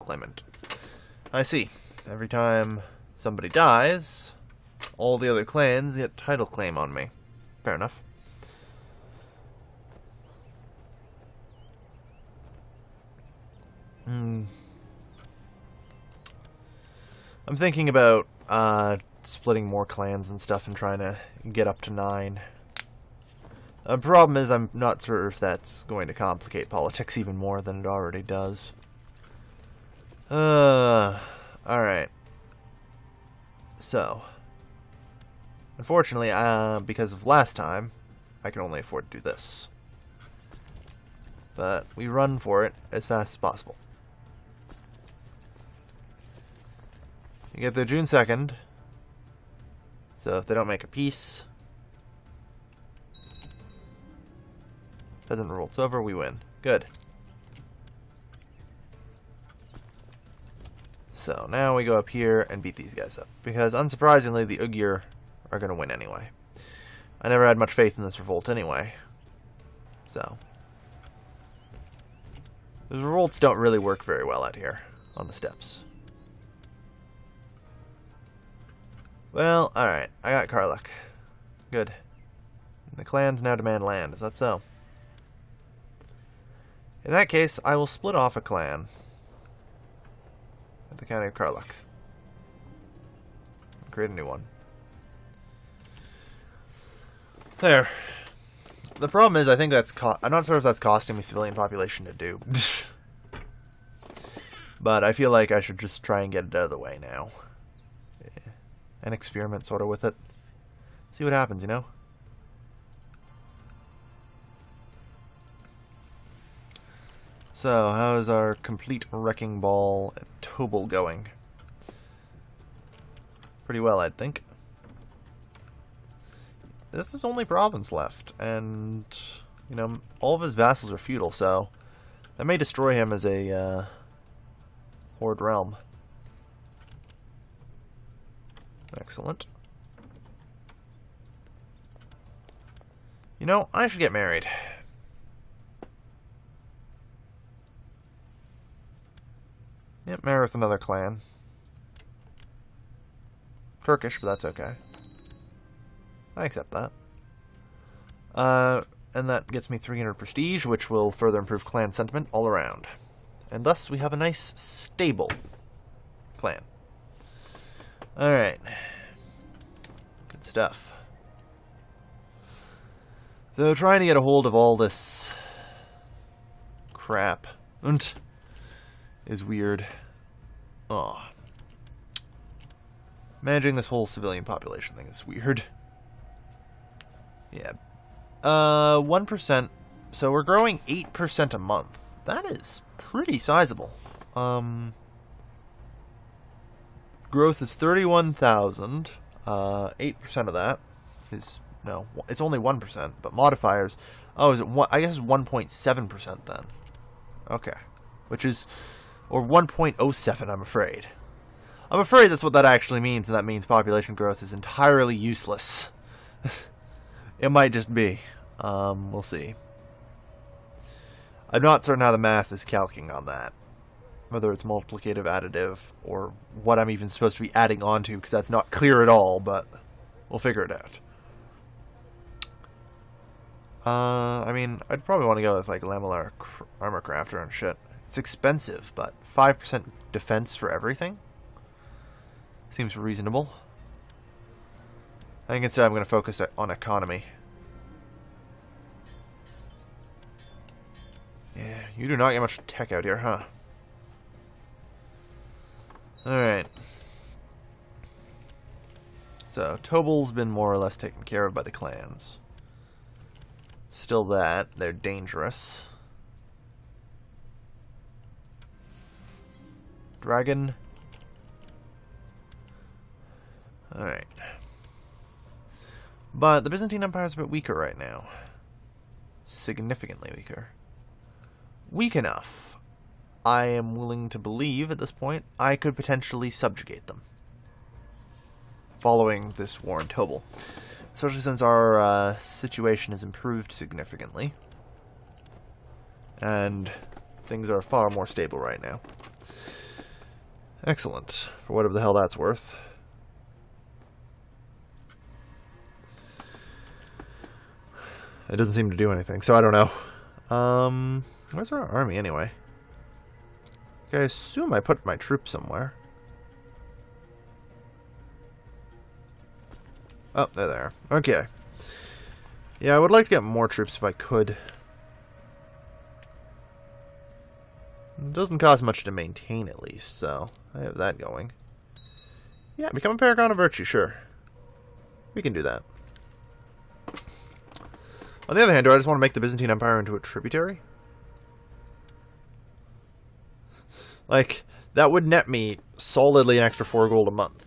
claimant. I see. Every time somebody dies, all the other clans get title claim on me. Fair enough. I'm thinking about splitting more clans and stuff and trying to get up to 9. The problem is I'm not sure if that's going to complicate politics even more than it already does. Alright. So, unfortunately, because of last time, I can only afford to do this. But we run for it as fast as possible. You get there June 2nd. So if they don't make a peace, Peasant Revolt's over, we win. Good. So now we go up here and beat these guys up. Because unsurprisingly, the Ugyr are going to win anyway. I never had much faith in this revolt anyway. So. The revolts don't really work very well out here on the steppes. Well, alright. I got Karluk. Good. The clans now demand land. Is that so? In that case, I will split off a clan at the county of Karluk. Create a new one. There. The problem is, I think that's I'm not sure if that's costing me civilian population to do. But I feel like I should just try and get it out of the way now. Yeah. And experiment sort of with it. See what happens, you know? So, how is our complete wrecking ball at Tobal going? Pretty well, I'd think. This is his only province left, and, you know, all of his vassals are feudal, so that may destroy him as a horde realm. Excellent. You know, I should get married. Yep, marry with another clan. Turkish, but that's okay. I accept that. And that gets me 300 prestige, which will further improve clan sentiment all around. And thus, we have a nice, stable clan. Alright. Good stuff. So, trying to get a hold of all this crap is weird. Oh. Managing this whole civilian population thing is weird. Yeah. 1%. So we're growing 8% a month. That is pretty sizable. Growth is 31,000. 8% of that is... No, it's only 1%. But modifiers... Oh, is it one, I guess it's 1.7% then. Okay. Which is... Or 1.07, I'm afraid. I'm afraid that's what that actually means, and that means population growth is entirely useless. It might just be. We'll see. I'm not certain how the math is calculating on that. Whether it's multiplicative, additive, or what I'm even supposed to be adding on to, because that's not clear at all, but we'll figure it out. I mean, I'd probably want to go with, like, Lamellar Armor Crafter and shit. It's expensive, but 5% defense for everything seems reasonable. I think instead I'm going to focus on economy. Yeah, you do not get much tech out here, huh? Alright. So, Tobal's been more or less taken care of by the clans. Still that, they're dangerous. Dragon. Alright. But the Byzantine Empire is a bit weaker right now. Significantly weaker. Weak enough, I am willing to believe at this point, I could potentially subjugate them. Following this war in Tobal. Especially since our situation has improved significantly. And things are far more stable right now. Excellent. For whatever the hell that's worth. It doesn't seem to do anything, so I don't know. Where's our army anyway? Okay, I assume I put my troops somewhere. Oh, they're there. Okay. Yeah, I would like to get more troops if I could. It doesn't cost much to maintain, at least, so I have that going. Yeah, become a Paragon of Virtue, sure. We can do that. On the other hand, do I just want to make the Byzantine Empire into a tributary? Like, that would net me solidly an extra 4 gold a month.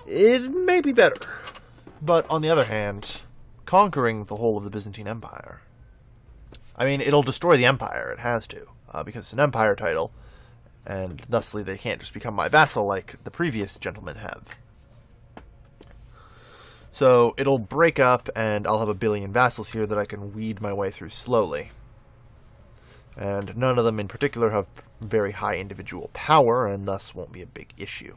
It may be better. But on the other hand, conquering the whole of the Byzantine Empire, I mean, it'll destroy the empire. It has to. Because it's an empire title. And thusly, they can't just become my vassal like the previous gentlemen have. So, it'll break up, and I'll have a billion vassals here that I can weed my way through slowly. And none of them in particular have very high individual power, and thus won't be a big issue.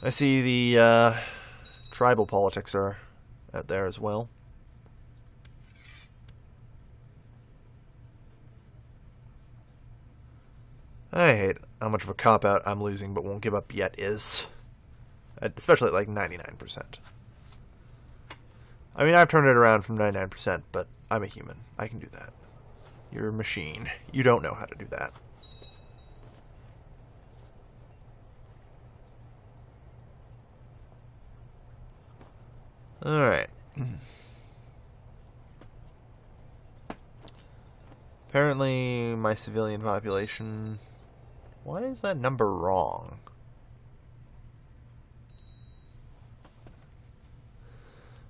I see the tribal politics are out there as well. I hate how much of a cop-out I'm losing but won't give up yet is. Especially at like 99%. I mean, I've turned it around from 99%, but I'm a human. I can do that. You're a machine. You don't know how to do that. Alright. Apparently, my civilian population... Why is that number wrong?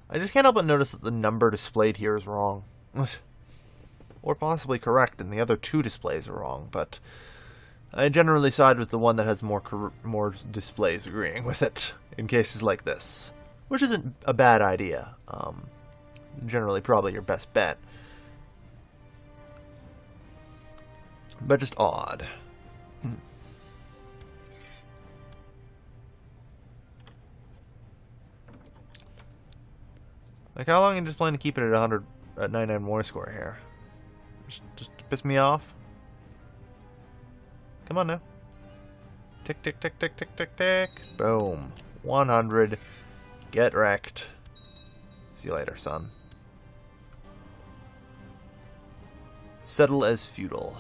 I just can't help but notice that the number displayed here is wrong. Or possibly correct, and the other 2 displays are wrong, but I generally side with the one that has more displays agreeing with it in cases like this. Which isn't a bad idea. Generally probably your best bet. But just odd. Like, how long are you just planning to keep it at 100 at 99 war score here? Just to piss me off? Come on now. Tick, tick, tick, tick, tick, tick, tick. Boom. 100. Get wrecked. See you later, son. Settle as feudal.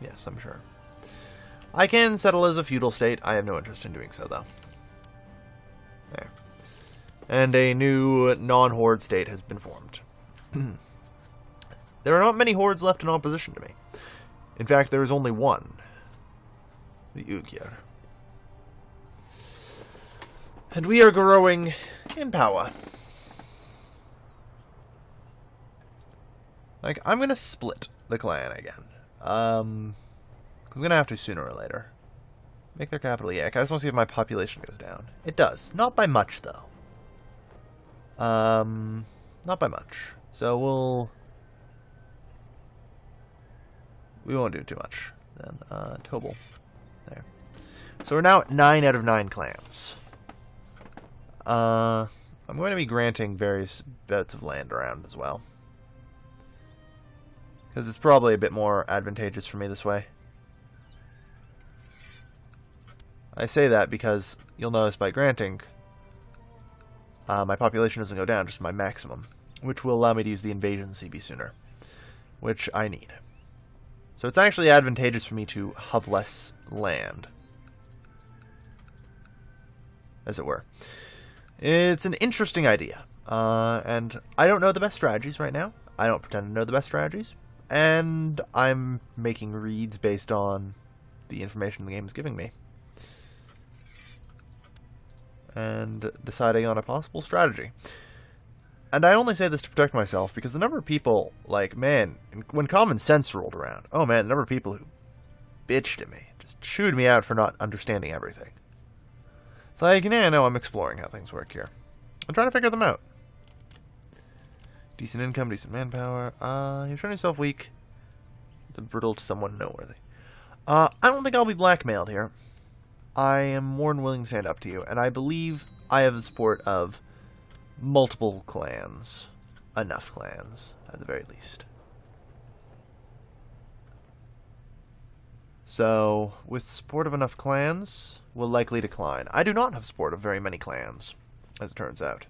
Yes, I'm sure. I can settle as a feudal state. I have no interest in doing so, though. There. And a new non-horde state has been formed. There are not many hordes left in opposition to me. In fact, there is only one. The Ugyar. And we are growing in power. Like, I'm going to split the clan again. I'm going to have to sooner or later. Make their capital Yak. I just want to see if my population goes down. It does. Not by much, though. Not by much. So we won't do too much. Then, Tobal. There. So we're now at 9 out of 9 clans. I'm going to be granting various bits of land around as well. Because it's probably a bit more advantageous for me this way. I say that because you'll notice by granting, my population doesn't go down, just my maximum, which will allow me to use the invasion CB sooner, which I need. So it's actually advantageous for me to have less land, as it were. It's an interesting idea, and I don't know the best strategies right now. I don't pretend to know the best strategies, and I'm making reads based on the information the game is giving me. And deciding on a possible strategy. And I only say this to protect myself because the number of people, like, man, when common sense rolled around, oh man, the number of people who bitched at me, just chewed me out for not understanding everything. It's like, yeah, no, I'm exploring how things work here. I'm trying to figure them out. Decent income, decent manpower. You're showing yourself weak. The brittle to someone noteworthy. I don't think I'll be blackmailed here. I am more than willing to stand up to you, and I believe I have the support of multiple clans. Enough clans, at the very least. So, with support of enough clans, will likely decline. I do not have support of very many clans, as it turns out.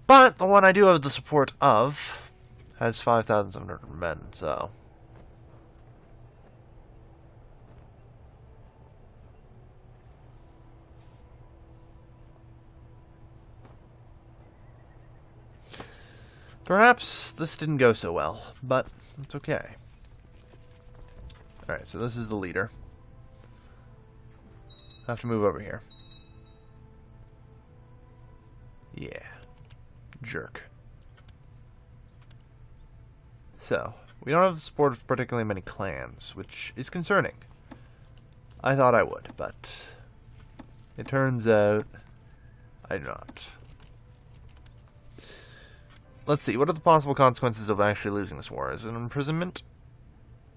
But the one I do have the support of has 5,700 men, so... Perhaps this didn't go so well, but it's okay. Alright, so this is the leader. I have to move over here. Yeah. Jerk. So, we don't have the support of particularly many clans, which is concerning. I thought I would, but it turns out I do not. Let's see, what are the possible consequences of actually losing this war? Is it imprisonment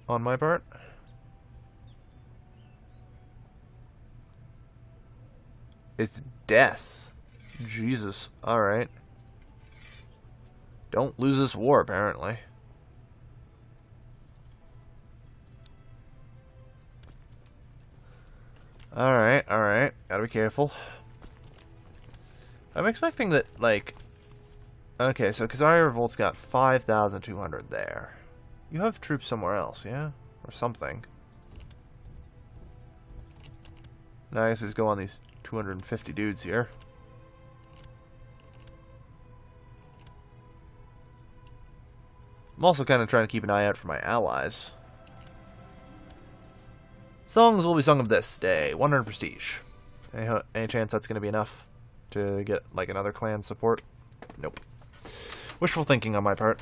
on my part? It's death. Jesus, alright. Don't lose this war, apparently. Alright, alright. Gotta be careful. I'm expecting that, like... Okay, so Crusader Revolt's got 5,200 there. You have troops somewhere else, yeah? Or something. Now I guess we just go on these 250 dudes here. I'm also kind of trying to keep an eye out for my allies. Songs will be sung of this day. 100 prestige. Any chance that's going to be enough to get, like, another clan support? Nope. Wishful thinking on my part.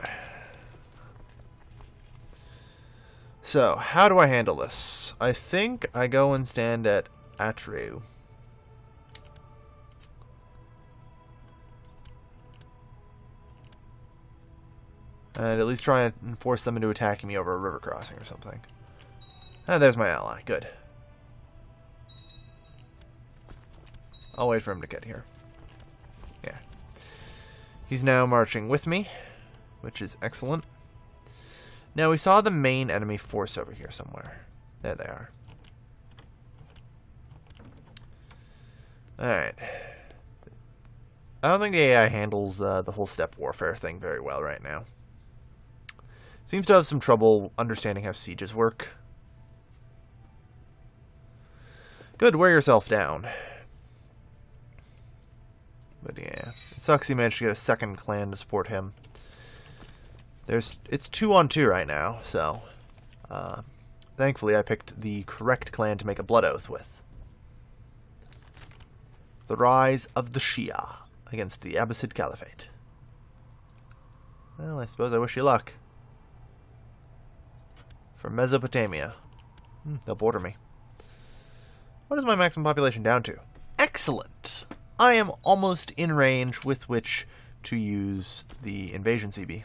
So, how do I handle this? I think I go and stand at Atru. And at least try and force them into attacking me over a river crossing or something. Ah, there's my ally. Good. I'll wait for him to get here. Yeah. He's now marching with me, which is excellent. Now, we saw the main enemy force over here somewhere. There they are. Alright. I don't think the AI handles the whole steppe warfare thing very well right now. Seems to have some trouble understanding how sieges work. Good, wear yourself down. But yeah, it sucks he managed to get a second clan to support him. It's 2-on-2 right now, so thankfully I picked the correct clan to make a blood oath with. The rise of the Shia against the Abbasid Caliphate. Well, I suppose I wish you luck. From Mesopotamia. They'll border me. What is my maximum population down to? Excellent! I am almost in range with which to use the invasion CB.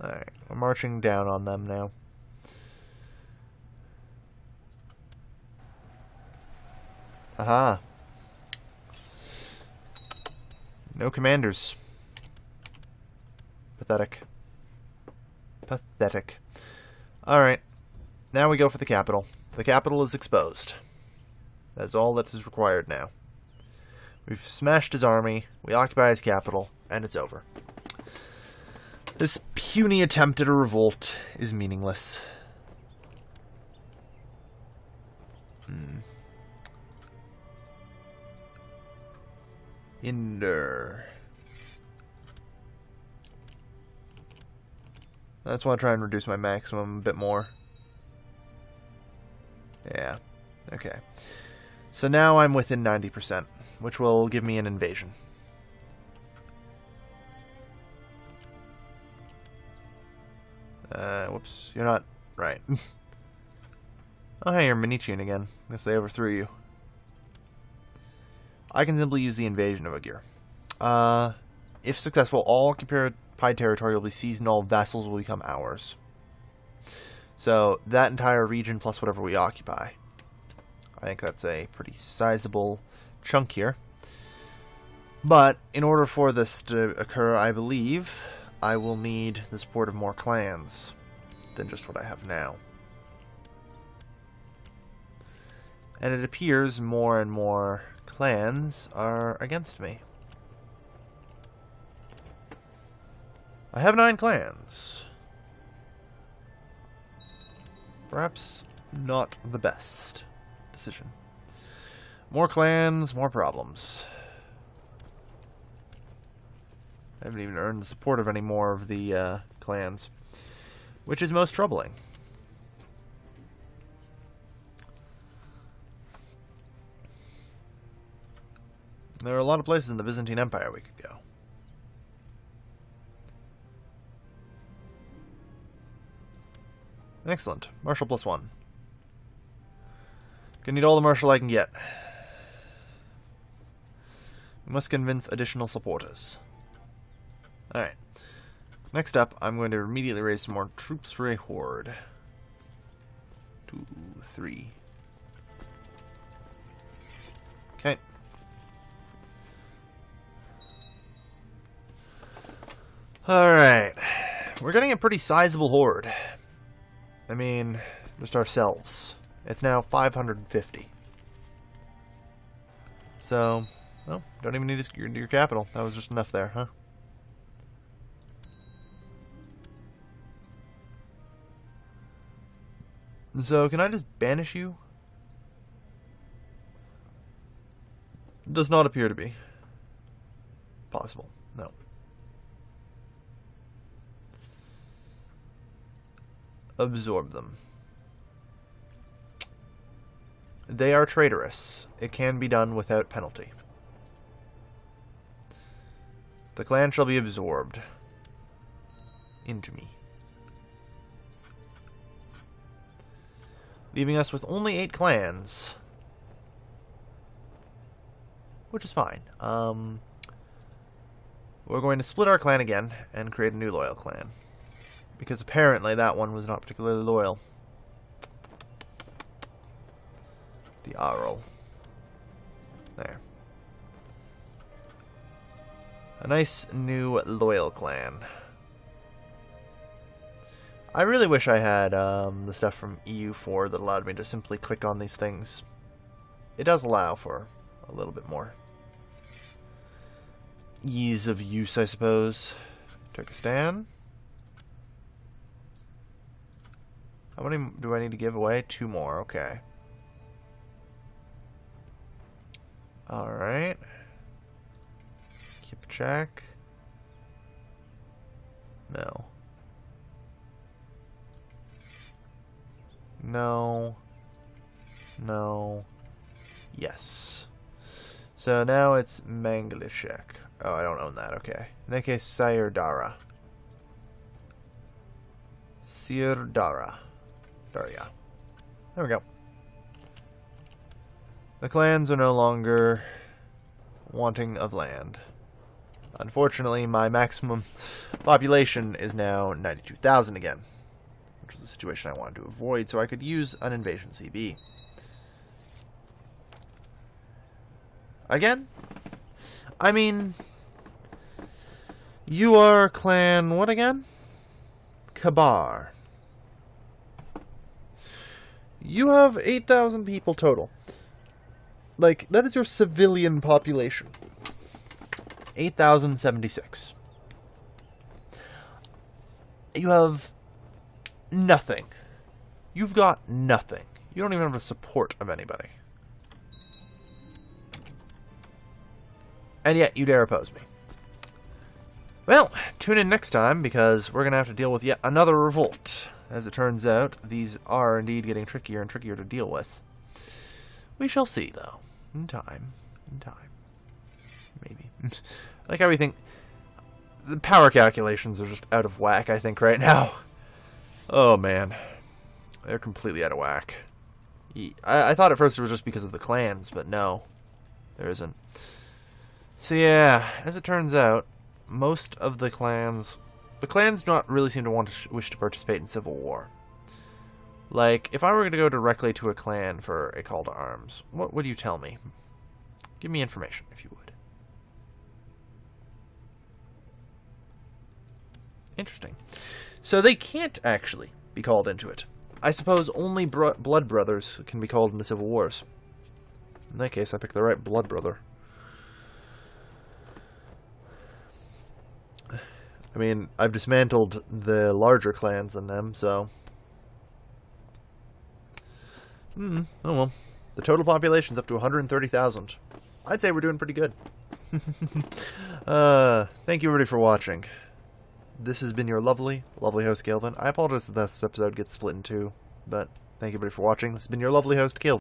Alright, we're marching down on them now. Aha. No commanders. Pathetic. Pathetic. Alright. Now we go for the capital. The capital is exposed. That's all that is required now. We've smashed his army, we occupy his capital, and it's over. This puny attempt at a revolt is meaningless. Inder. I just want to try and reduce my maximum a bit more. Yeah. Okay. So now I'm within 90%, which will give me an invasion. Whoops. You're not right. Oh, hey, you're Minichian again. I guess they overthrew you. I can simply use the invasion of a gear. If successful, all occupied territory will be seized and all vassals will become ours. So, that entire region plus whatever we occupy. I think that's a pretty sizable chunk here. But, in order for this to occur, I believe I will need the support of more clans than just what I have now. And it appears more and more clans are against me. I have 9 clans. Perhaps not the best decision. More clans, more problems. I haven't even earned the support of any more of the clans, which is most troubling. There are a lot of places in the Byzantine Empire we could go. Excellent. Martial +1. Can need all the martial I can get. We must convince additional supporters. Alright. Next up, I'm going to immediately raise some more troops for a horde. 2, 3. Okay. Alright. We're getting a pretty sizable horde. I mean, just ourselves. It's now 550. So, well, don't even need your capital. That was just enough there, huh? So, can I just banish you? Does not appear to be possible. No. Absorb them. They are traitorous. It can be done without penalty. The clan shall be absorbed into me, leaving us with only 8 clans, which is fine. We're going to split our clan again and create a new loyal clan, because apparently that one was not particularly loyal. The Arl. There. A nice new loyal clan. I really wish I had the stuff from EU4 that allowed me to simply click on these things. It does allow for a little bit more ease of use, I suppose. Turkestan. How many do I need to give away? 2 more, okay. Alright. Kipchak. No. No. No. Yes. So now it's Mangalishek. Oh, I don't own that, okay. In that case, Sirdara. Sirdara. Daria. There we go. The clans are no longer wanting of land. Unfortunately, my maximum population is now 92,000 again, which was a situation I wanted to avoid, so I could use an invasion CB. Again? I mean, you are clan what again? Kabar. You have 8,000 people total. Like, that is your civilian population. 8,076. You have nothing. You've got nothing. You don't even have the support of anybody. And yet, you dare oppose me. Well, tune in next time, because we're going to have to deal with yet another revolt. As it turns out, these are indeed getting trickier and trickier to deal with. We shall see, though. In time. In time. Maybe. Like everything. The power calculations are just out of whack, I think, right now. Oh, man. They're completely out of whack. I thought at first it was just because of the clans, but no. There isn't. So yeah, as it turns out, most of the clans do not really seem to wish to participate in civil war. Like, if I were going to go directly to a clan for a call to arms, what would you tell me? Give me information, if you would. Interesting. So they can't actually be called into it. I suppose only blood brothers can be called into civil wars. In that case, I picked the right blood brother. I mean, I've dismantled the larger clans than them, so... oh well. The total population's up to 130,000. I'd say we're doing pretty good. Thank you everybody for watching. This has been your lovely host, Galvin. I apologize that this episode gets split in two, but thank you everybody for watching. This has been your lovely host, Galvin.